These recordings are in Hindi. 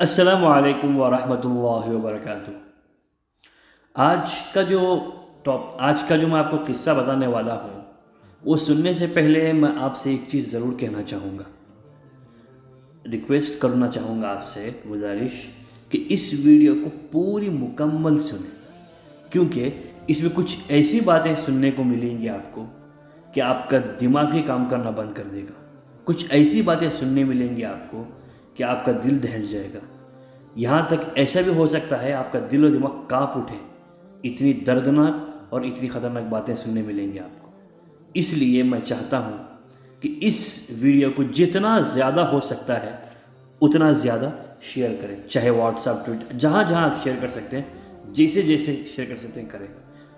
अस्सलामु अलैकुम वरहमतुल्लाहि वबरकातुहू। आज का जो मैं आपको किस्सा बताने वाला हूँ, वो सुनने से पहले मैं आपसे एक चीज़ ज़रूर कहना चाहूँगा। रिक्वेस्ट करना चाहूँगा आपसे, गुजारिश कि इस वीडियो को पूरी मुकम्मल सुनें, क्योंकि इसमें कुछ ऐसी बातें सुनने को मिलेंगी आपको कि आपका दिमाग ही काम करना बंद कर देगा। कुछ ऐसी बातें सुनने मिलेंगी आपको कि आपका दिल दहल जाएगा। यहाँ तक ऐसा भी हो सकता है आपका दिल और दिमाग काँप उठे। इतनी दर्दनाक और इतनी ख़तरनाक बातें सुनने मिलेंगी आपको। इसलिए मैं चाहता हूँ कि इस वीडियो को जितना ज़्यादा हो सकता है उतना ज़्यादा शेयर करें, चाहे व्हाट्सएप, ट्विटर, जहाँ जहाँ आप शेयर कर सकते हैं, जैसे जैसे शेयर कर सकते हैं करें।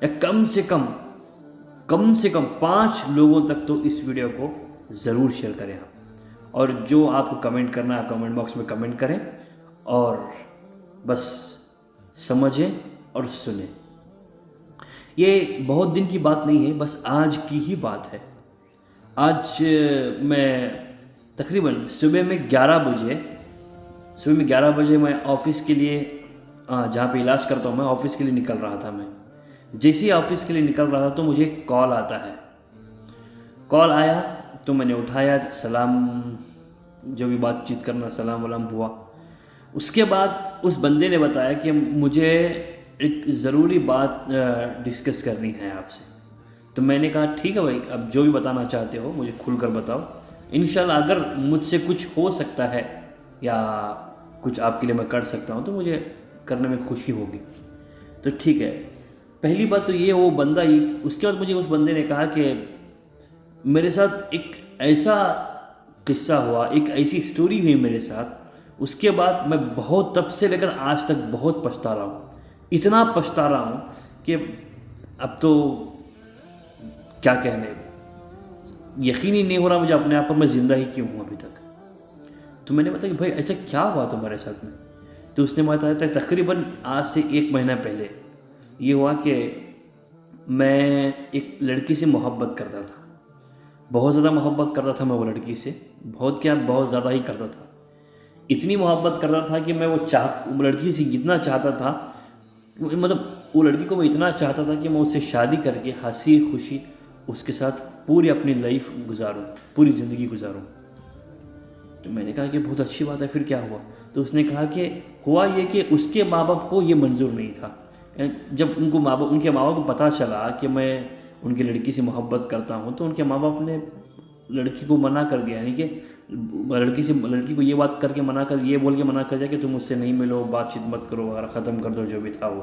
या कम से कम 5 लोगों तक तो इस वीडियो को ज़रूर शेयर करें आप। और जो आपको कमेंट करना है आप कमेंट बॉक्स में कमेंट करें और बस समझें और सुनें। ये बहुत दिन की बात नहीं है, बस आज की ही बात है। आज मैं तकरीबन सुबह में 11 बजे मैं ऑफ़िस के लिए, जहाँ पे इलाज करता हूँ मैं, ऑफ़िस के लिए निकल रहा था। मैं जैसे ही ऑफ़िस के लिए निकल रहा था तो मुझे कॉल आता है। कॉल आया तो मैंने उठाया, सलाम, जो भी बातचीत करना, सलाम वलाम हुआ। उसके बाद उस बंदे ने बताया कि मुझे एक ज़रूरी बात डिस्कस करनी है आपसे। तो मैंने कहा ठीक है भाई, अब जो भी बताना चाहते हो मुझे खुलकर बताओ। इंशाल्लाह अगर मुझसे कुछ हो सकता है या कुछ आपके लिए मैं कर सकता हूँ तो मुझे करने में खुशी होगी। तो ठीक है, पहली बात तो ये, वो बंदा ये, उसके बाद मुझे उस बंदे ने कहा कि मेरे साथ एक ऐसा किस्सा हुआ, एक ऐसी स्टोरी हुई मेरे साथ, उसके बाद मैं बहुत, तब से लेकर आज तक बहुत पछता रहा हूँ। इतना पछता रहा हूँ कि अब तो क्या कहने, यकीन ही नहीं हो रहा मुझे अपने आप पर, मैं ज़िंदा ही क्यों हूँ अभी तक। तो मैंने बताया कि भाई ऐसा क्या हुआ तुम्हारे साथ में। तो उसने बताया था तकरीबन आज से 1 महीना पहले ये हुआ कि मैं एक लड़की से मोहब्बत करता था। बहुत ज़्यादा मोहब्बत करता था मैं वो लड़की से, बहुत ज़्यादा ही करता था। इतनी मोहब्बत करता था कि मैं वो लड़की से जितना चाहता था, मतलब वो लड़की को मैं इतना चाहता था कि मैं उससे शादी करके हंसी खुशी उसके साथ पूरी अपनी लाइफ गुजारूं, पूरी ज़िंदगी गुजारूं। तो मैंने कहा कि बहुत अच्छी बात है, फिर क्या हुआ। तो उसने कहा कि हुआ ये कि उसके माँ बाप को ये मंजूर नहीं था। जब उनके माँ बाप को पता चला कि मैं उनकी लड़की से मोहब्बत करता हूँ, तो उनके माँ बाप ने लड़की को मना कर दिया, यानी कि लड़की को ये बात करके मना कर, ये बोल के मना कर दिया कि तुम मुझसे नहीं मिलो, बातचीत मत करो वगैरह, ख़त्म कर दो जो भी था वो।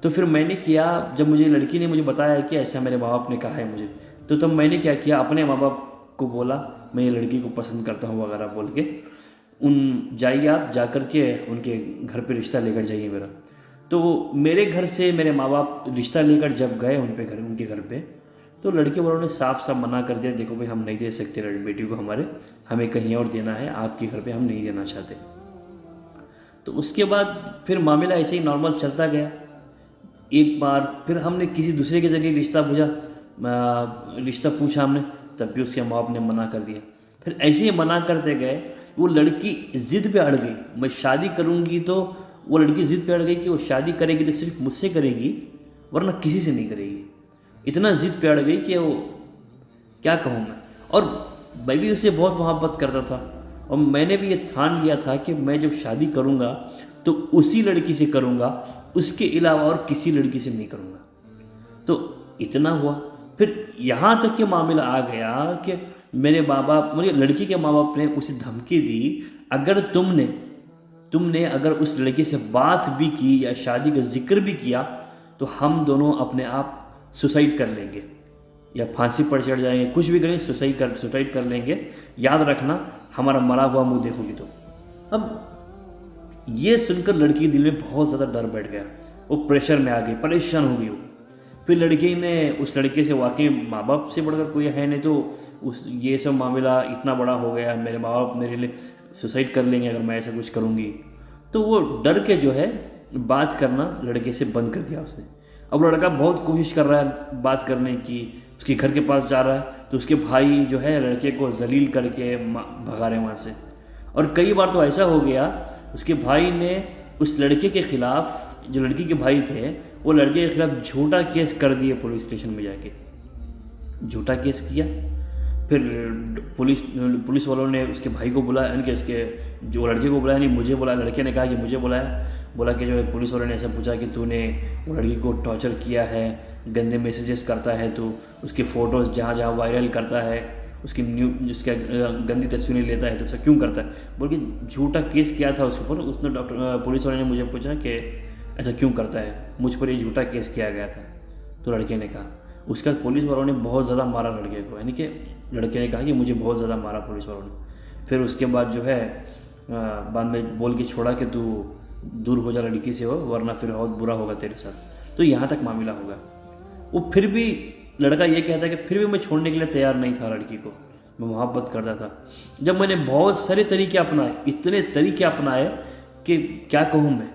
तो फिर मैंने किया, जब मुझे लड़की ने मुझे बताया कि ऐसा मेरे माँ बाप ने कहा है मुझे, तो तब मैंने क्या किया, अपने माँ बाप को बोला मैं ये लड़की को पसंद करता हूँ वगैरह बोल के, जाइए आप जा कर के उनके घर पे रिश्ता लेकर जाइए मेरा। तो मेरे घर से मेरे माँ बाप रिश्ता लेकर जब गए उनके घर पे, तो लड़के वालों ने साफ साफ मना कर दिया, देखो भाई हम नहीं दे सकते बेटी को, हमें कहीं और देना है, आपके घर पे हम नहीं देना चाहते। तो उसके बाद फिर मामला ऐसे ही नॉर्मल चलता गया। एक बार फिर हमने किसी दूसरे के ज़रिए रिश्ता पूछा हमने, तब भी उसके माँ बाप ने मना कर दिया। फिर ऐसे ही मना करते गए, वो लड़की ज़िद पे अड़ गई, मैं शादी करूँगी। तो वो लड़की ज़िद पे अड़ गई कि वो शादी करेगी तो सिर्फ मुझसे करेगी, वरना किसी से नहीं करेगी। इतना ज़िद पे अड़ गई कि वो, क्या कहूँ मैं। और मैं भी उससे बहुत मोहब्बत करता था, और मैंने भी ये ठान लिया था कि मैं जब शादी करूँगा तो उसी लड़की से करूँगा, उसके अलावा और किसी लड़की से नहीं करूँगा। तो इतना हुआ। फिर यहाँ तक के मामला आ गया कि मेरे माँ बाप, मुझे लड़की के माँ बाप ने उसे धमकी दी, अगर तुमने अगर उस लड़की से बात भी की या शादी का जिक्र भी किया तो हम दोनों अपने आप सुसाइड कर लेंगे या फांसी पर चढ़ जाएंगे, कुछ भी करेंगे, सुसाइड कर लेंगे, याद रखना हमारा मरा हुआ मुंह देखोगी तो। अब ये सुनकर लड़की के दिल में बहुत ज़्यादा डर बैठ गया, वो प्रेशर में आ गई, परेशान हो गई वो। फिर लड़की ने उस लड़के से, वाकई माँ बाप से बढ़कर कोई है नहीं, तो ये सब मामला इतना बड़ा हो गया, मेरे माँ बाप मेरे लिए सुसाइड कर लेंगे अगर मैं ऐसा कुछ करूँगी। तो वो डर के जो है बात करना लड़के से बंद कर दिया उसने। अब लड़का बहुत कोशिश कर रहा है बात करने की, उसके घर के पास जा रहा है तो उसके भाई जो है लड़के को जलील करके भगा रहे वहाँ से। और कई बार तो ऐसा हो गया उसके भाई ने उस लड़के के ख़िलाफ़, जो लड़की के भाई थे, वो लड़के के ख़िलाफ़ झूठा केस कर दिए पुलिस स्टेशन में जाके। झूठा केस किया, फिर पुलिस वालों ने उसके भाई को बुलाया, यानी कि उसके जो लड़के को बुलाया, नहीं मुझे बुलाया। लड़के ने कहा कि मुझे बुलाया, बोला कि जो है पुलिस वालों ने ऐसा पूछा कि तूने वो लड़की को टॉर्चर किया है, गंदे मैसेजेस करता है, तो उसके फ़ोटोज़ जहाँ जहाँ वायरल करता है, उसकी जिसका गंदी तस्वीरें लेता है, तो ऐसा क्यों करता है, बोल के झूठा केस किया था उसके ऊपर। उसने पुलिस वाले ने मुझे पूछा कि ऐसा क्यों करता है, मुझ पर ये झूठा केस किया गया था। तो लड़के ने कहा, उसका पुलिस वालों ने बहुत ज़्यादा मारा लड़के को, यानी कि लड़के ने कहा कि मुझे बहुत ज़्यादा मारा पुलिस वालों ने। फिर उसके बाद जो है बाद में बोल के छोड़ा कि तू दूर हो जा लड़की से, हो वरना फिर बहुत बुरा होगा तेरे साथ। तो यहाँ तक मामला होगा। वो फिर भी लड़का ये कहता है कि फिर भी मैं छोड़ने के लिए तैयार नहीं था लड़की को, मैं मोहब्बत करता था। जब मैंने बहुत सारे तरीके अपनाए, इतने तरीके अपनाए कि क्या कहूँ मैं,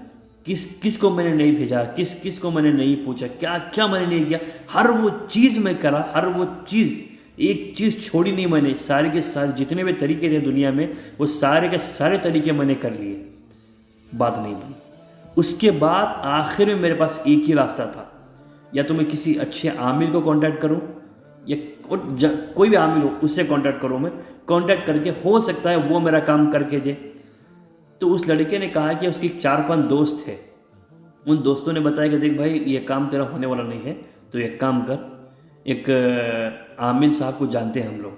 किस को मैंने नहीं भेजा, किस को मैंने नहीं पूछा, क्या मैंने नहीं किया, हर वो चीज़ मैं करा, हर वो चीज़, एक चीज़ छोड़ी नहीं मैंने। सारे के सारे जितने भी तरीके थे दुनिया में, वो सारे के सारे तरीके मैंने कर लिए, बात नहीं बनी। उसके बाद आखिर में मेरे पास एक ही रास्ता था, या तो मैं किसी अच्छे आमिल को कांटेक्ट करूं, या कोई भी आमिल हो उससे कांटेक्ट करूं। मैं कांटेक्ट करके हो सकता है वो मेरा काम करके दे। तो उस लड़के ने कहा कि उसके 4-5 दोस्त थे, उन दोस्तों ने बताया कि देख भाई ये काम तेरा होने वाला नहीं है, तो एक काम कर, एक आमिल साहब को जानते हैं हम लोग,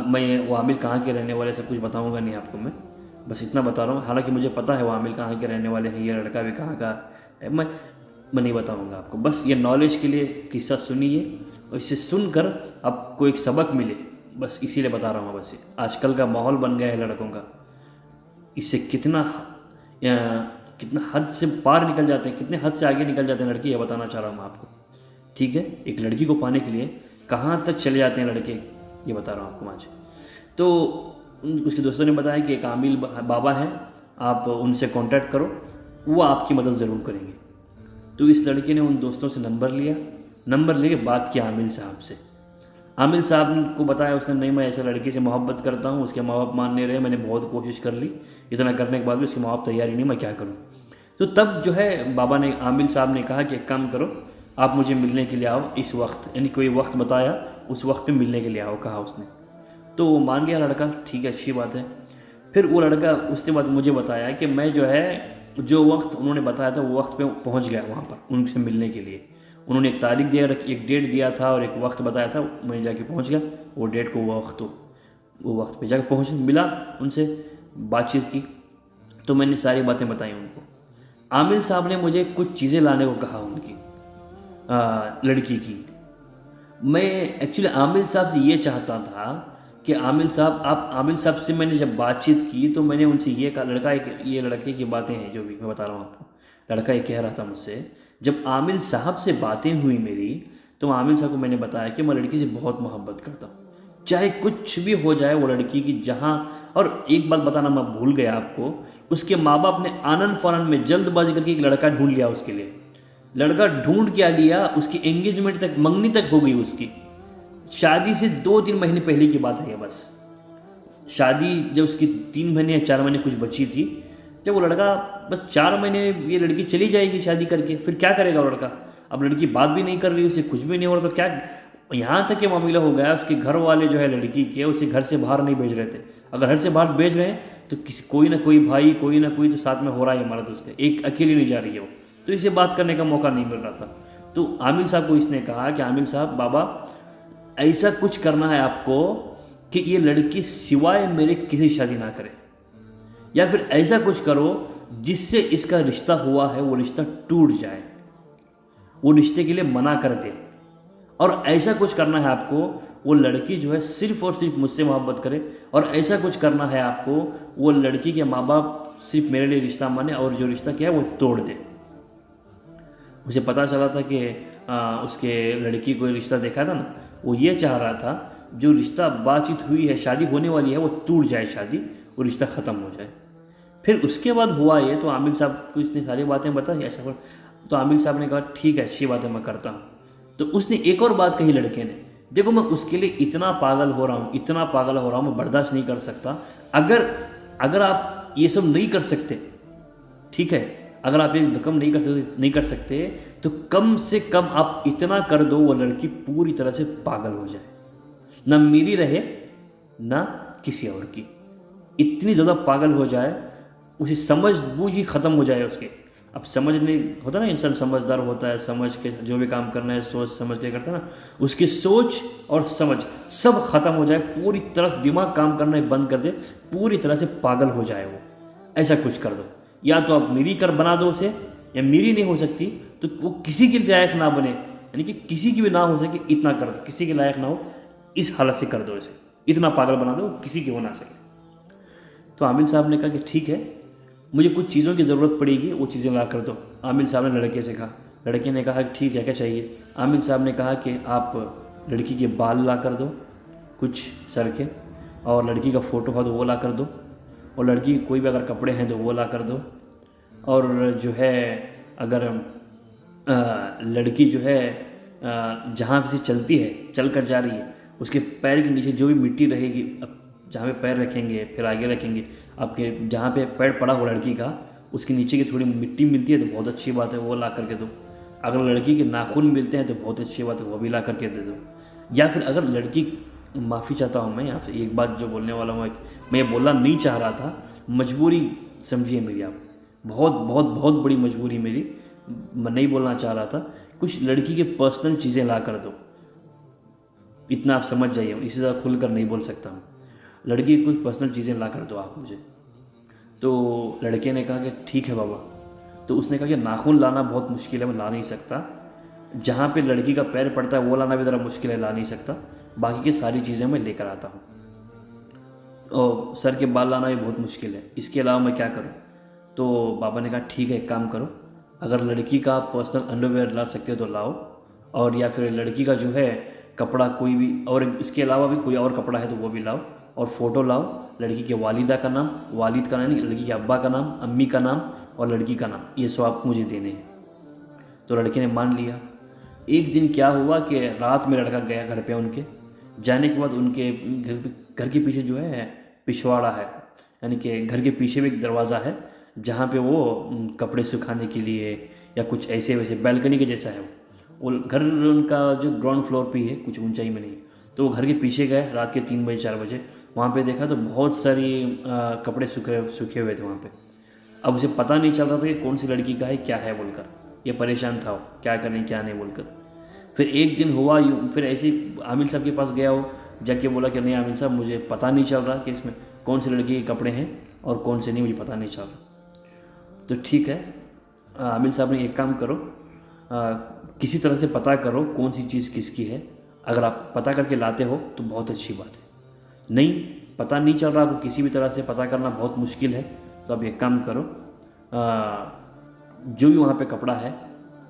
मैं वो आमिल कहाँ के रहने वाले सब कुछ बताऊंगा नहीं आपको, मैं बस इतना बता रहा हूँ। हालांकि मुझे पता है वो आमिल कहाँ के रहने वाले हैं, ये लड़का भी कहाँ का है, मैं नहीं बताऊंगा आपको। बस ये नॉलेज के लिए किस्सा सुनिए, और इसे सुनकर आपको एक सबक मिले, बस इसीलिए बता रहा हूँ। बस आजकल का माहौल बन गया है लड़कों का, इससे कितना हद से पार निकल जाते हैं, कितने हद से आगे निकल जाते हैं लड़के, ये बताना चाह रहा हूँ मैं आपको। ठीक है, एक लड़की को पाने के लिए कहाँ तक चले जाते हैं लड़के, ये बता रहा हूँ आपको आज। तो उसके दोस्तों ने बताया कि एक आमिल बाबा हैं, आप उनसे कांटेक्ट करो, वो आपकी मदद ज़रूर करेंगे। तो इस लड़के ने उन दोस्तों से नंबर लिया, नंबर लेके बात किया आमिल साहब से। आमिल साहब को बताया उसने, नहीं मैं ऐसे लड़की से मोहब्बत करता हूँ, उसके माँ बाप मान नहीं रहे, मैंने बहुत कोशिश कर ली, इतना करने के बाद भी उसके माँ बाप तैयार ही नहीं, मैं क्या करूँ। तो तब जो है बाबा ने, आमिल साहब ने कहा कि एक काम करो, आप मुझे मिलने के लिए आओ इस वक्त, यानी कोई वक्त बताया, उस वक्त पे मिलने के लिए आओ, कहा उसने। तो वो मान गया लड़का, ठीक है अच्छी बात है। फिर वो लड़का उसके बाद मुझे बताया कि मैं जो है, जो वक्त उन्होंने बताया था वो वक्त पे पहुंच गया वहाँ पर उनसे मिलने के लिए। उन्होंने एक तारीख दिया, एक डेट दिया था और एक वक्त बताया था, मैं जाके पहुंच गया वो डेट को, वो वक्त पे जाकर पहुंच मिला, उनसे बातचीत की। तो मैंने सारी बातें बताई उनको। आमिल साहब ने मुझे कुछ चीज़ें लाने को कहा उनकी, लड़की की। मैं एक्चुअली आमिल साहब से ये चाहता था कि आमिल साहब से मैंने जब बातचीत की तो मैंने उनसे ये कहा, ये लड़के की बातें हैं जो भी मैं बता रहा हूँ आपको। लड़का ये कह रहा था मुझसे, जब आमिल साहब से बातें हुई मेरी, तो आमिल साहब को मैंने बताया कि मैं लड़की से बहुत मोहब्बत करता हूँ, चाहे कुछ भी हो जाए वो लड़की की जहाँ। और एक बात बताना मैं भूल गया आपको, उसके माँ बाप ने आनंद फानन में जल्दबाजी करके एक लड़का ढूंढ लिया उसके लिए। लड़का ढूंढ क्या लिया, उसकी एंगेजमेंट तक, मंगनी तक हो गई उसकी। शादी से 2-3 महीने पहले की बात है ये, बस शादी जब उसकी 3 महीने या 4 महीने कुछ बची थी, जब वो लड़का बस 4 महीने ये लड़की चली जाएगी शादी करके, फिर क्या करेगा वो लड़का। अब लड़की बात भी नहीं कर रही, उसे कुछ भी नहीं हो रहा, तो क्या, यहाँ तक ये मामला हो गया उसके घर वाले जो है लड़की के, उसे घर से बाहर नहीं भेज रहे थे। अगर घर से बाहर भेज रहे हैं तो कोई ना कोई भाई, कोई ना कोई तो साथ में हो रहा है हमारा दोस्त, एक अकेली नहीं जा रही है वो, तो इसे बात करने का मौका नहीं मिल रहा था। तो आमिल साहब को इसने कहा कि आमिल साहब बाबा ऐसा कुछ करना है आपको कि ये लड़की सिवाय मेरे किसी शादी ना करे, या फिर ऐसा कुछ करो जिससे इसका रिश्ता हुआ है वो रिश्ता टूट जाए, वो रिश्ते के लिए मना कर दे। और ऐसा कुछ करना है आपको, वो लड़की जो है सिर्फ और सिर्फ मुझसे मोहब्बत करे, और ऐसा कुछ करना है आपको, वो लड़की के माँ बाप सिर्फ मेरे लिए रिश्ता माने और जो रिश्ता किया है वो तोड़ दे। मुझे पता चला था कि उसके लड़की को रिश्ता देखा था ना, वो ये चाह रहा था जो रिश्ता बातचीत हुई है, शादी होने वाली है, वो टूट जाए, शादी, वो रिश्ता ख़त्म हो जाए। फिर उसके बाद हुआ ये, तो आमिल साहब को इसने सारी बातें बताई ऐसा कर। तो आमिल साहब ने कहा ठीक है अच्छी बात है, मैं करता हूँ। तो उसने एक और बात कही लड़के ने, देखो मैं उसके लिए इतना पागल हो रहा हूँ, मैं बर्दाश्त नहीं कर सकता। अगर अगर आप ये सब नहीं कर सकते, ठीक है, अगर आप ये रकम नहीं कर सकते तो कम से कम आप इतना कर दो वो लड़की पूरी तरह से पागल हो जाए, ना मेरी रहे ना किसी और की, इतनी ज़्यादा पागल हो जाए, उसे समझ बूझ ही ख़त्म हो जाए उसके। अब समझने होता ना, इंसान समझदार होता है, समझ के जो भी काम करना है सोच समझ के करता है ना, उसकी सोच और समझ सब ख़त्म हो जाए, पूरी तरह से दिमाग काम करना बंद कर दे, पूरी तरह से पागल हो जाए वो। ऐसा कुछ कर दो, या तो आप मेरी कर बना दो उसे, या मेरी नहीं हो सकती तो वो किसी के लायक ना बने, यानी कि किसी की भी ना हो सके, इतना कर दो, किसी के लायक ना हो इस हालत से कर दो इसे, इतना पागल बना दो किसी की हो ना सके। तो आमिर साहब ने कहा कि ठीक है, मुझे कुछ चीज़ों की ज़रूरत पड़ेगी, वो चीज़ें ला कर दो। आमिर साहब ने लड़के से कहा, लड़के ने कहा ठीक है, क्या चाहिए? आमिर साहब ने कहा कि आप लड़की के बाल ला कर दो कुछ सर के, और लड़की का फ़ोटो हो तो वो ला कर दो, और लड़की के कोई भी अगर कपड़े हैं तो वो ला कर दो, और जो है अगर लड़की जो है जहाँ से चलती है, चल कर जा रही है, उसके पैर के नीचे जो भी मिट्टी रहेगी, अब जहाँ पे पैर रखेंगे फिर आगे रखेंगे, आपके जहाँ पे पैर पड़ा हो लड़की का, उसके नीचे की थोड़ी मिट्टी मिलती है तो बहुत अच्छी बात है, वो ला करके दो। अगर लड़की के नाखून मिलते हैं तो बहुत अच्छी बात है, वो भी ला करके दे दो। या फिर अगर लड़की, माफ़ी चाहता हूँ मैं यहाँ से, एक बात जो बोलने वाला हूँ, मैं ये बोलना नहीं चाह रहा था, मजबूरी समझिए मेरी आप, बहुत बहुत बहुत बड़ी मजबूरी मेरी, मैं नहीं बोलना चाह रहा था। कुछ लड़की के पर्सनल चीज़ें ला कर दो, इतना आप समझ जाइए, इससे ज़्यादा खुल कर नहीं बोल सकता हूँ। लड़की की कुछ पर्सनल चीज़ें ला कर दो आप मुझे। तो लड़के ने कहा कि ठीक है बाबा। तो उसने कहा कि नाखून लाना बहुत मुश्किल है, मैं ला नहीं सकता, जहाँ पे लड़की का पैर पड़ता है वो लाना भी ज़रा मुश्किल है, ला नहीं सकता, बाकी की सारी चीज़ें मैं लेकर आता हूँ, और सर के बाल लाना भी बहुत मुश्किल है, इसके अलावा मैं क्या करूँ? तो बाबा ने कहा ठीक है, एक काम करो, अगर लड़की का पर्सनल अंडरवेयर ला सकते हो तो लाओ, और या फिर लड़की का जो है कपड़ा कोई भी, और इसके अलावा भी कोई और कपड़ा है तो वो भी लाओ, और फ़ोटो लाओ, लड़की के वालिदा का नाम, वालिद का नाम नहीं, लड़की के अब्बा का नाम, अम्मी का नाम और लड़की का नाम, ये सब आप मुझे देने हैं। तो लड़के ने मान लिया। एक दिन क्या हुआ कि रात में लड़का गया घर पे, उनके जाने के बाद उनके घर के पीछे जो है पिछवाड़ा है, यानी कि घर के पीछे भी एक दरवाज़ा है जहाँ पे वो कपड़े सुखाने के लिए या कुछ ऐसे वैसे बैल्कनी के जैसा है वो घर, उनका जो ग्राउंड फ्लोर पे ही है, कुछ ऊंचाई में नहीं। तो वो घर के पीछे गए रात के 3 बजे 4 बजे, वहाँ पे देखा तो बहुत सारी कपड़े सूखे हुए थे वहाँ पे। अब उसे पता नहीं चल रहा था कि कौन सी लड़की का है क्या है बोलकर, ये परेशान था वो क्या करें क्या नहीं बोलकर। फिर एक दिन हुआ यूँ, फिर ऐसे ही आमिर साहब के पास गया वो, जाके बोला कि नहीं आमिर साहब, मुझे पता नहीं चल रहा कि इसमें कौन सी लड़की के कपड़े हैं और कौन से नहीं, मुझे पता नहीं चल रहा। तो ठीक है, आमिर साहब ने एक काम करो, किसी तरह से पता करो कौन सी चीज़ किसकी है, अगर आप पता करके लाते हो तो बहुत अच्छी बात है, नहीं पता नहीं चल रहा, आपको किसी भी तरह से पता करना बहुत मुश्किल है, तो आप एक काम करो, जो भी वहाँ पे कपड़ा है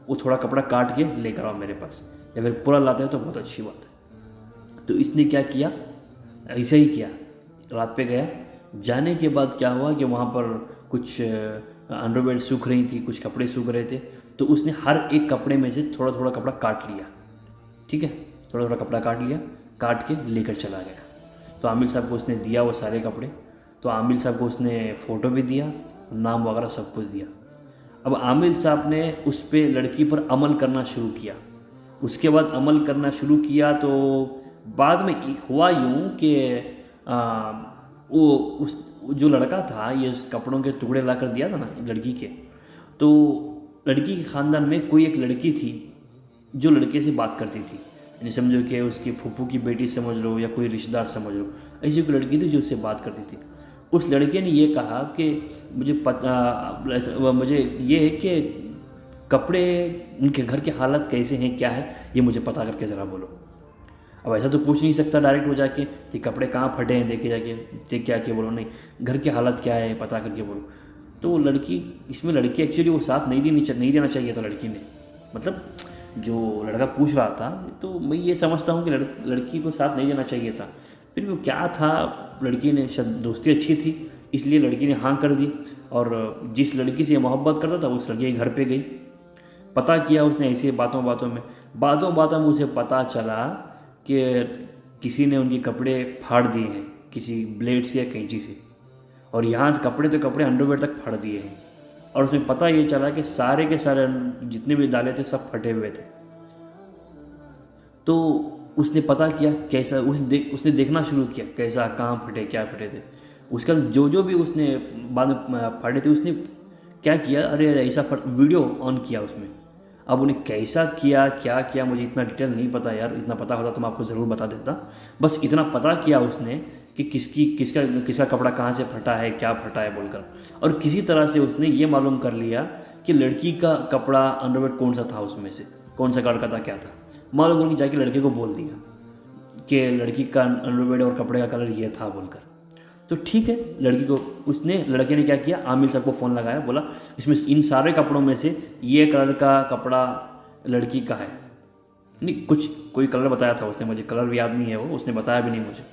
वो थोड़ा कपड़ा काट के लेकर आओ मेरे पास, या फिर पूरा लाते हो तो बहुत अच्छी बात है। तो इसने क्या किया, ऐसे ही किया, रात पे गया। जाने के बाद क्या हुआ कि वहाँ पर कुछ अंडरवेयर सूख रही थी, कुछ कपड़े सूख रहे थे, तो उसने हर एक कपड़े में से थोड़ा थोड़ा कपड़ा काट लिया, ठीक है, थोड़ा थोड़ा कपड़ा काट लिया, काट के लेकर चला गया। तो आमिर साहब को उसने दिया वो सारे कपड़े, तो आमिर साहब को उसने फ़ोटो भी दिया, नाम वगैरह सब कुछ दिया। अब आमिर साहब ने उस पर लड़की पर अमल करना शुरू किया। उसके बाद अमल करना शुरू किया तो बाद में हुआ यूँ कि वो उस जो लड़का था, ये उस कपड़ों के टुकड़े ला कर दिया था ना लड़की के, तो लड़की के ख़ानदान में कोई एक लड़की थी जो लड़के से बात करती थी, यानी समझो कि उसकी फूफू की बेटी समझ लो या कोई रिश्तेदार समझ लो, ऐसी कोई लड़की थी जो उससे बात करती थी। उस लड़के ने ये कहा कि मुझे ये है कि कपड़े उनके घर की हालत कैसे हैं क्या है, ये मुझे पता करके ज़रा बोलो। अब ऐसा तो पूछ नहीं सकता डायरेक्ट हो जाके कि कपड़े कहाँ फटे हैं, देखे जाके देख के आके बोलो, नहीं घर की हालत क्या है पता करके बोलो। तो वो लड़की, इसमें लड़की एक्चुअली वो साथ नहीं देना चाहिए था लड़की ने, मतलब जो लड़का पूछ रहा था, तो मैं ये समझता हूँ कि लड़की को साथ नहीं देना चाहिए था। फिर वो क्या था, लड़की ने शायद दोस्ती अच्छी थी इसलिए लड़की ने हाँ कर दी, और जिस लड़की से मोहब्बत करता था उस लड़की के घर पे गई, पता किया उसने ऐसे बातों बातों में उसे पता चला कि किसी ने उनके कपड़े फाड़ दिए हैं किसी ब्लेड से या कैंची से, और यहाँ कपड़े तो कपड़े अंडरवेयर तक फाड़ दिए हैं। और उसमें पता ये चला कि सारे के सारे जितने भी डाले थे सब फटे हुए थे। तो उसने पता किया कैसा, उसने देखना शुरू किया कैसा, कहाँ फटे, क्या फटे थे। उसका जो भी उसने बाद में फाड़े थे उसने क्या किया, अरे ऐसा वीडियो ऑन किया उसमें। अब उन्हें कैसा किया, क्या किया, मुझे इतना डिटेल नहीं पता यार, इतना पता होता तो मैं आपको ज़रूर बता देता। बस इतना पता किया उसने कि किसका कपड़ा कहाँ से फटा है, क्या फटा है बोलकर। और किसी तरह से उसने ये मालूम कर लिया कि लड़की का कपड़ा अंडरवेयर कौन सा था, उसमें से कौन सा कलर का था, क्या था। मालूम करके जाके लड़के को बोल दिया कि लड़की का अंडरवेयर और कपड़े का कलर ये था बोलकर। तो ठीक है, लड़के ने क्या किया, आमिर साहब को फ़ोन लगाया, बोला इसमें इन सारे कपड़ों में से ये कलर का कपड़ा लड़की का है। नहीं, कोई कलर बताया था उसने, मुझे कलर भी याद नहीं है, वो उसने बताया भी नहीं मुझे।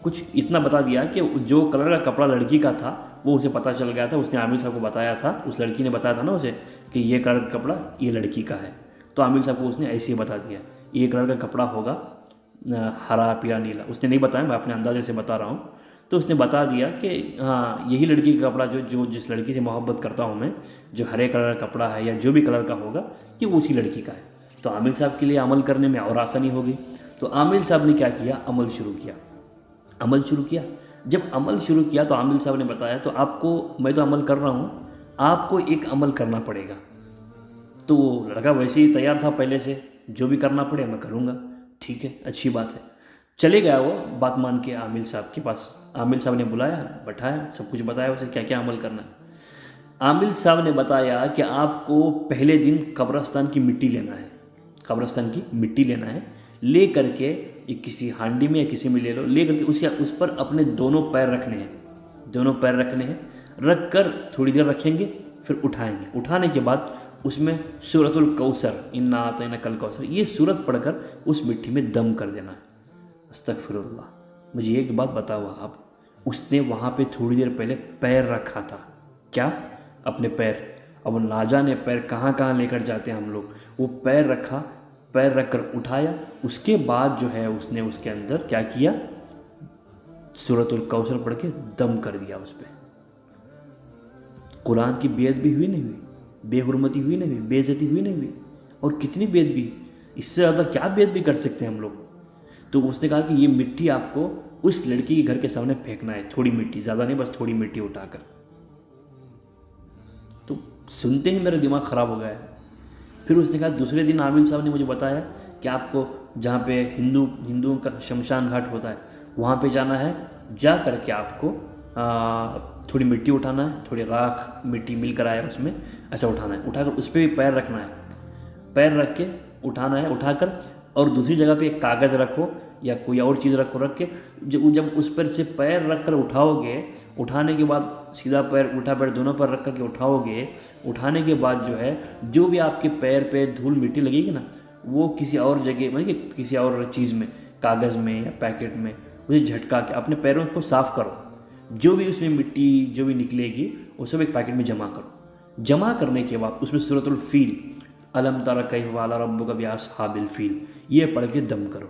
कुछ इतना बता दिया कि जो कलर का कपड़ा लड़की का था वो उसे पता चल गया था, उसने आमिर साहब को बताया था, उस लड़की ने बताया था ना उसे कि ये कलर का कपड़ा ये लड़की का है। तो आमिर साहब को उसने ऐसे ही बता दिया, ये कलर का कपड़ा होगा हरा, पीला, नीला। उसने नहीं बताया, मैं अपने अंदाजे से बता रहा हूँ। तो उसने बता दिया कि हाँ यही लड़की का कपड़ा, जो जिस लड़की से मोहब्बत करता हूँ मैं, जो हरे कलर का कपड़ा है या जो भी कलर का होगा, ये उसी लड़की का है। तो आमिर साहब के लिए अमल करने में और आसानी हो गई। तो आमिर साहब ने क्या किया, अमल शुरू किया। जब अमल शुरू किया तो आमिर साहब ने बताया, तो आपको, मैं तो अमल कर रहा हूँ, आपको एक अमल करना पड़ेगा। तो लड़का वैसे ही तैयार था पहले से, जो भी करना पड़े मैं करूँगा। ठीक है, अच्छी बात है। चले गया वो बात मान के आमिर साहब के पास। आमिर साहब ने बुलाया, बैठाया, सब कुछ बताया उसे क्या क्या अमल करना है। आमिर साहब ने बताया कि आपको पहले दिन कब्रिस्तान की मिट्टी लेना है, कब्रिस्तान की मिट्टी लेना है, ले करके एक किसी हांडी में या किसी में ले लो, ले करके उस पर अपने दोनों पैर रखने हैं, रख कर थोड़ी देर रखेंगे, फिर उठाएंगे। उठाने के बाद उसमें सूरतुल कौसर, इन्ना आतैना कल कौसर, ये सूरत पढ़कर उस मिट्टी में दम कर देना है। अस्तगफिरुल्लाह। मुझे एक बात बताओ आप, उसने वहाँ पे थोड़ी देर पहले पैर रखा था, क्या, अपने पैर। अब ना जाने पैर कहाँ कहाँ लेकर जाते हैं हम लोग। वो पैर रखा, पैर रख कर उठाया, उसके बाद जो है उसने उसके अंदर क्या किया, सूरतुल कौसर पढ़ के दम कर दिया उस पर। कुरान की बेअदबी हुई नहीं हुई, बेहुरमती हुई नहीं हुई, बेइज्जती हुई नहीं हुई। और कितनी बेअदबी, इससे ज़्यादा क्या बेअदबी कर सकते हैं हम लोग। तो उसने कहा कि ये मिट्टी आपको उस लड़की के घर के सामने फेंकना है, थोड़ी मिट्टी, ज़्यादा नहीं, बस थोड़ी मिट्टी उठाकर। तो सुनते ही मेरा दिमाग ख़राब हो गया। फिर उसने कहा, दूसरे दिन आमिर साहब ने मुझे बताया कि आपको जहाँ पे हिंदुओं का शमशान घाट होता है वहाँ पे जाना है, जा करके आपको थोड़ी मिट्टी उठाना है, थोड़ी राख मिट्टी मिलकर आया उसमें, अच्छा उठाना है, उठाकर उस पर भी पैर रखना है, पैर रख के उठाना है, उठाकर और दूसरी जगह पे एक कागज़ रखो या कोई और चीज़ रख के जब उस पर से पैर रख कर उठाओगे, उठाने के बाद सीधा पैर, उल्टा पैर, दोनों पैर रख करके उठाओगे। उठाने के बाद जो है जो भी आपके पैर पे धूल मिट्टी लगेगी ना, वो किसी और जगह, मतलब कि किसी और चीज़ में, कागज़ में या पैकेट में, उसे झटका के अपने पैरों को साफ़ करो। जो भी उसमें मिट्टी जो भी निकलेगी वो सब एक पैकेट में जमा करो। जमा करने के बाद उसमें सूरतुल फील, अलम तरा कैफ फअल रब्बुका बिअस्हाबिल फील, ये पढ़ के दम करो।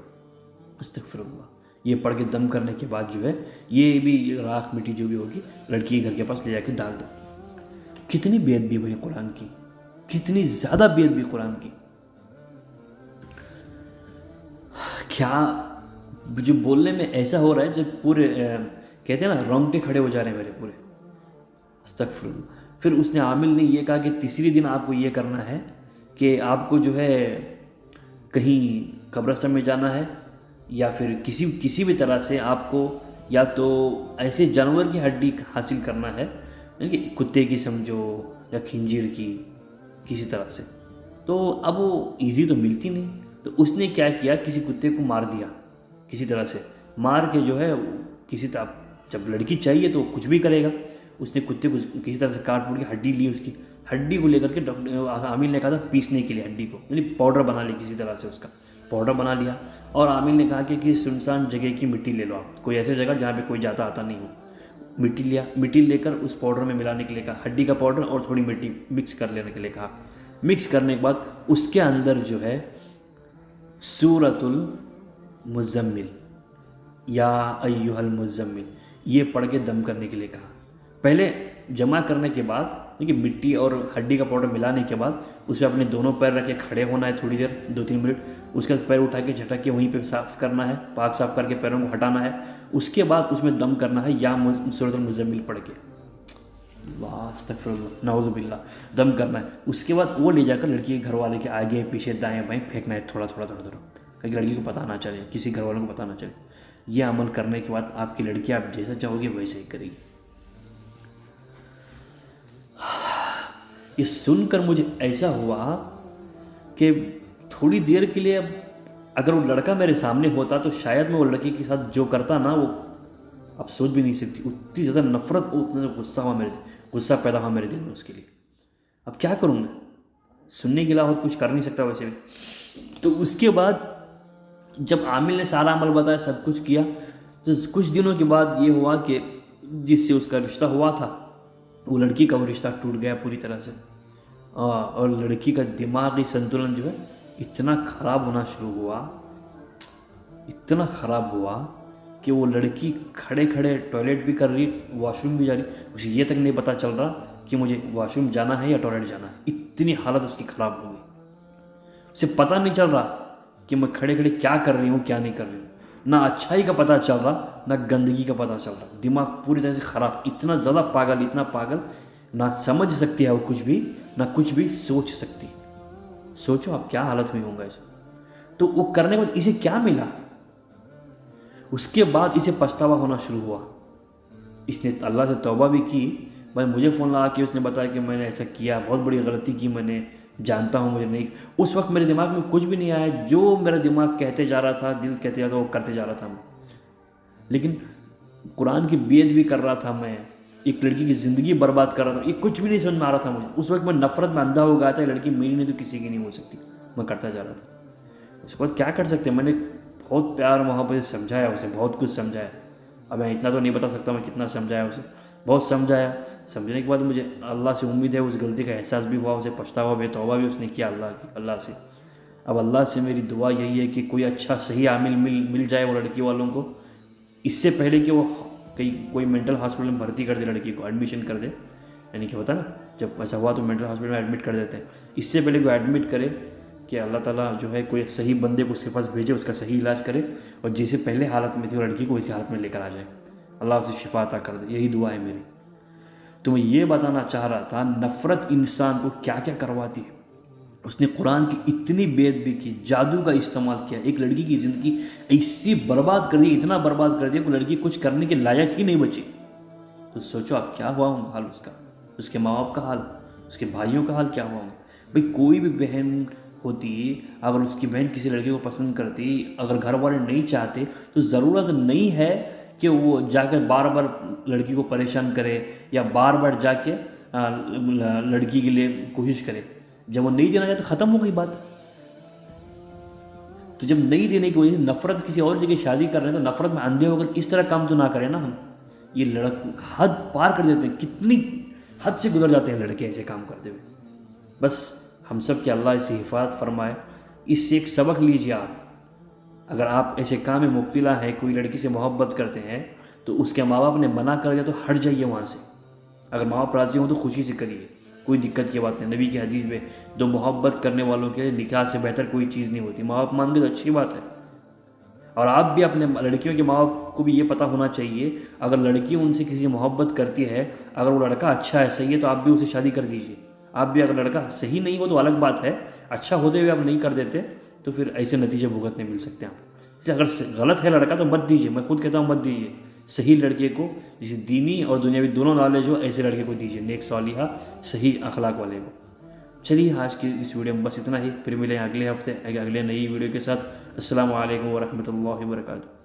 अस्तगफिरुल्लाह। ये पढ़ के दम करने के बाद जो है ये भी राख मिट्टी जो भी होगी लड़की के घर के पास ले जाके डाल दो। कितनी बेअदबी भाई कुरान की, कितनी ज़्यादा बेअदबी कुरान की। क्या जो बोलने में ऐसा हो रहा है जब पूरे कहते हैं ना, रोंगटे खड़े हो जा रहे हैं मेरे पूरे। अस्तगफिरुल्लाह। फिर उसने आमिल ने ये कहा कि तीसरी दिन आपको ये करना है कि आपको जो है कहीं कब्रिस्तान में जाना है, या फिर किसी भी तरह से आपको या तो ऐसे जानवर की हड्डी हासिल करना है, यानी कि कुत्ते की समझो या खंजीर की, किसी तरह से। तो अब वो ईजी तो मिलती नहीं, तो उसने क्या किया, किसी कुत्ते को मार दिया, किसी तरह से मार के जो है किसी तरह, जब लड़की चाहिए तो कुछ भी करेगा। उसने कुत्ते को किसी तरह से काट पूट के हड्डी ली, उसकी हड्डी को लेकर के डॉक्टर आमिर ने कहा था पीसने के लिए हड्डी को, यानी पाउडर बना ली, किसी तरह से उसका पाउडर बना लिया। और आमिर ने कहा कि सुनसान जगह की मिट्टी ले लो आप, कोई ऐसी जगह जहाँ पे कोई जाता आता नहीं हो। मिट्टी लिया, मिट्टी लेकर उस पाउडर में मिलाने के लिए कहा, हड्डी का पाउडर और थोड़ी मिट्टी मिक्स कर लेने के लिए कहा। मिक्स करने के बाद उसके अंदर जो है सूरतुल मुज़म्मिल, या अय्युहल मुज़म्मिल, ये पढ़ के दम करने के लिए कहा। पहले जमा करने के बाद, देखिए मिट्टी और हड्डी का पाउडर मिलाने के बाद उस पर अपने दोनों पैर रख के खड़े होना है थोड़ी देर, 2-3 मिनट। उसके बाद पैर उठा के झटक के वहीं पे साफ़ करना है, पाक साफ़ करके पैरों को हटाना है। उसके बाद उसमें दम करना है या सूरत मुज़म्मिल पढ़ के, अस्तगफिरुल्लाह नाउज़ुबिल्लाह, दम करना है। उसके बाद वो ले जाकर लड़की के घर वाले के आगे पीछे दाएँ बाएँ फेंकना है, थोड़ा थोड़ा थोड़ा थोड़ा, ताकि लड़की को पता ना चले, किसी घर वालों को पता ना चले। ये अमल करने के बाद आपकी लड़की आप जैसा चाहोगे वैसे ही करेगी। ये सुनकर मुझे ऐसा हुआ कि थोड़ी देर के लिए, अगर वो लड़का मेरे सामने होता तो शायद मैं वो लड़के के साथ जो करता ना, वो आप सोच भी नहीं सकती। उतनी ज़्यादा नफरत, उतना गुस्सा पैदा हुआ मेरे दिल में उसके लिए। अब क्या करूँ मैं, सुनने के अलावा और कुछ कर नहीं सकता वैसे भी। तो उसके बाद जब आमिल ने सारा अमल बताया, सब कुछ किया, तो कुछ दिनों के बाद ये हुआ कि जिससे उसका रिश्ता हुआ था, वो लड़की का वो रिश्ता टूट गया पूरी तरह से। और लड़की का दिमागी संतुलन जो है इतना ख़राब होना शुरू हुआ, इतना ख़राब हुआ कि वो लड़की खड़े खड़े टॉयलेट भी कर रही, वॉशरूम भी जा रही, उसे ये तक नहीं पता चल रहा कि मुझे वॉशरूम जाना है या टॉयलेट जाना है। इतनी हालत उसकी ख़राब हो गई, उसे पता नहीं चल रहा कि मैं खड़े खड़े क्या कर रही हूँ क्या नहीं कर रही हूँ। ना अच्छाई का पता चल रहा, ना गंदगी का पता चल रहा। दिमाग पूरी तरह से ख़राब, इतना ज़्यादा पागल, इतना पागल, ना समझ सकती है वो कुछ भी, ना कुछ भी सोच सकती। सोचो आप क्या हालत में होगा ऐसा। तो वो करने के बाद इसे क्या मिला, उसके बाद इसे पछतावा होना शुरू हुआ। इसने अल्लाह से तौबा भी की। भाई मुझे फ़ोन लगा के उसने बताया कि मैंने ऐसा किया, बहुत बड़ी गलती की मैंने, जानता हूँ मुझे नहीं। उस वक्त मेरे दिमाग में कुछ भी नहीं आया, जो मेरा दिमाग कहते जा रहा था, दिल कहते जा रहा था, वो करते जा रहा था मैं। लेकिन कुरान की बेइज्जती भी कर रहा था मैं, एक लड़की की ज़िंदगी बर्बाद कर रहा था। ये कुछ भी नहीं समझ में आ रहा था मुझे। उस वक्त मैं नफरत में अंधा हो गया था, लड़की मेरी नहीं तो किसी की नहीं हो सकती, मैं करता जा रहा था। उसके बाद क्या कर सकते हैं, मैंने बहुत प्यार मोहब्बत से समझाया उसे, बहुत कुछ समझाया। अब मैं इतना तो नहीं बता सकता मैं कितना समझाया उसे, बहुत समझाया। समझने के बाद मुझे अल्लाह से उम्मीद है, उस गलती का एहसास भी हुआ, उसे पछतावा भी, तौबा भी उसने किया अल्लाह से। अब अल्लाह से मेरी दुआ यही है कि कोई अच्छा सही आमिल मिल जाए वो लड़की वालों को, इससे पहले कि वो कोई मेंटल हॉस्पिटल में भर्ती कर दे, लड़की को एडमिशन कर दे। यानी कि होता ना, जब ऐसा हुआ तो मेंटल हॉस्पिटल में एडमिट कर देते हैं। इससे पहले वो एडमिट करे कि अल्लाह ताला जो है कोई सही बंदे को उसके पास भेजे, उसका सही इलाज करे, और जैसे पहले हालत में थी वो लड़की को वैसी हालत में लेकर आ जाए, अल्लाह उसे शिफा अता कर दे। यही दुआ है मेरी। तो मैं ये बताना चाह रहा था, नफ़रत इंसान को क्या क्या करवाती है। उसने कुरान की इतनी बेअदबी की, जादू का इस्तेमाल किया, एक लड़की की ज़िंदगी ऐसी बर्बाद कर दी, इतना बर्बाद कर दिया कि लड़की कुछ करने के लायक ही नहीं बची। तो सोचो आप क्या हुआ होगा हाल उसका, उसके माँ बाप का हाल, उसके भाइयों का हाल क्या हुआ होगा। भाई कोई भी बहन होती, अगर उसकी बहन किसी लड़के को पसंद करती, अगर घर वाले नहीं चाहते, तो ज़रूरत नहीं है कि वो जाकर बार बार लड़की को परेशान करे या बार बार जाके लड़की के लिए कोशिश करे। जब वो नहीं देना चाहते, ख़त्म हो गई बात। तो जब नहीं देने की वजह से नफरत, किसी और जगह शादी कर रहे हैं तो नफरत में अंधे होकर इस तरह काम तो ना करें ना हम। ये हद पार कर देते हैं, कितनी हद से गुजर जाते हैं लड़के ऐसे काम करते हुए। बस हम सब के अल्लाह इससे हिफाजत फरमाए। इससे एक सबक लीजिए आप, अगर आप ऐसे काम में मुब्तला है, कोई लड़की से मोहब्बत करते हैं, तो उसके माँ बाप ने मना कर दिया तो हट जाइए वहाँ से। अगर माँ बाप राज़ी हो तो खुशी से करिए, कोई दिक्कत की बात नहीं। नबी की हदीस में, दो मोहब्बत करने वालों के लिए निकाह से बेहतर कोई चीज़ नहीं होती। माँ बाप मान गए तो अच्छी बात है। और आप भी अपने लड़कियों के माँ बाप को भी ये पता होना चाहिए, अगर लड़की उनसे किसी मोहब्बत करती है, अगर वो लड़का अच्छा है, सही है, तो आप भी उसे शादी कर दीजिए। आप भी, अगर लड़का सही नहीं हो तो अलग बात है, अच्छा होते हुए आप नहीं कर देते तो फिर ऐसे नतीजे भुगतने मिल सकते हैं आपको। अगर गलत है लड़का तो मत दीजिए, मैं खुद कहता हूँ मत दीजिए। सही लड़के को, जिसे दीनी और दुनियावी दोनों नॉलेज हो, ऐसे लड़के को दीजिए, नेक सालिहा सही अखलाक वाले को। चलिए आज की इस वीडियो में बस इतना ही, फिर मिलें अगले हफ्ते अगले नई वीडियो के साथ। अस्सलामु अलैकुम व रहमतुल्लाहि व बरकातुहू।